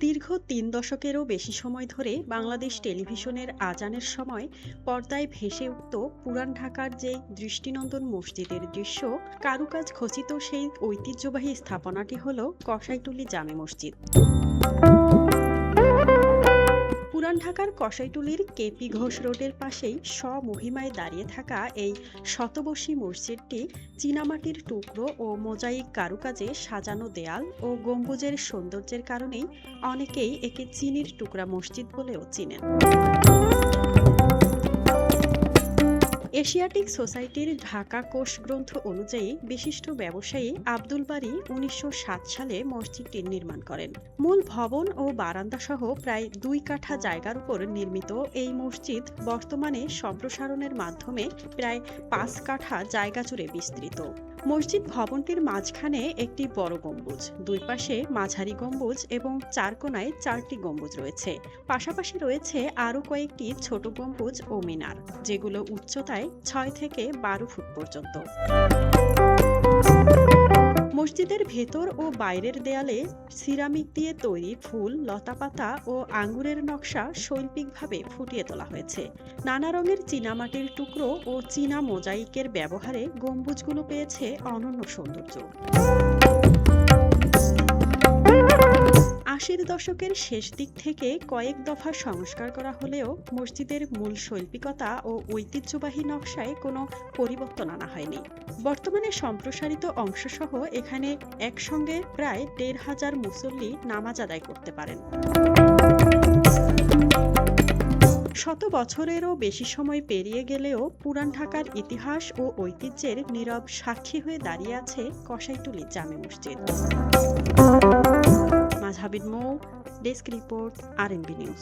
দীর্ঘ ৩ দশকেরও বেশি সময় ধরে বাংলাদেশ টেলিভিশনের আজানের সময় পর্দায় ভেসে উঠত পুরান ঢাকার যে দৃষ্টিনন্দন মসজিদের দৃশ্য, কারুকাজ খচিত সেই ঐতিহ্যবাহী স্থাপনাটি হল কসাইটুলী জামে মসজিদ। পুরান ঢাকার কসাইটুলীর কেপি ঘোষ রোডের পাশেই স্বমহিমায় দাঁড়িয়ে থাকা এই শতবর্ষী মসজিদটি চীনামাটির টুকরো ও মোজাইক কারুকাজে সাজানো দেয়াল ও গম্বুজের সৌন্দর্যের কারণেই অনেকেই একে চীনের টুকরা মসজিদ বলেও চিনেন। এশিয়াটিক সোসাইটির ঢাকা কোষ গ্রন্থ অনুযায়ী বিশিষ্ট ব্যবসায়ী আব্দুল বারী ১৯০৭ সালে মসজিদটি নির্মাণ করেন। মূল ভবন ও বারান্দা সহ প্রায় ২ কাঠা জায়গার উপর নির্মিত এই মসজিদ বর্তমানে সম্প্রসারণের মাধ্যমে প্রায় ৫ কাঠা জায়গা জুড়ে বিস্তৃত। মসজিদ ভবনটির মাঝখানে একটি বড় গম্বুজ, দুই পাশে মাঝারি গম্বুজ এবং ৪ কোণায় ৪টি গম্বুজ রয়েছে। পাশাপাশি রয়েছে আরও কয়েকটি ছোট গম্বুজ ও মিনার, যেগুলো উচ্চতায় ৬ থেকে ১২ ফুট পর্যন্ত। মসজিদের ভেতর ও বাইরের দেয়ালে সিরামিক দিয়ে তৈরি ফুল, লতাপাতা ও আঙ্গুরের নকশা শৈল্পিকভাবে ফুটিয়ে তোলা হয়েছে। নানা রঙের চীনামাটির টুকরো ও চীনা মোজাইকের ব্যবহারে গম্বুজগুলো পেয়েছে অনন্য সৌন্দর্য। ৮০-এর দশকের শেষ দিক থেকে কয়েক দফা সংস্কার করা হলেও মসজিদের মূল শৈল্পিকতা ও ঐতিহ্যবাহী নকশায় কোনো পরিবর্তন আনা হয়নি। বর্তমানে সম্প্রসারিত অংশসহ এখানে একসঙ্গে প্রায় ১৫০০ মুসল্লি নামাজ আদায় করতে পারেন। শত বছরেরও বেশি সময় পেরিয়ে গেলেও পুরান ঢাকার ইতিহাস ও ঐতিহ্যের নীরব সাক্ষী হয়ে দাঁড়িয়ে আছে কসাইটুলী জামে মসজিদ। মাঝহাবিদ মৌ, ডেস্ক রিপোর্ট, RNB নিউজ।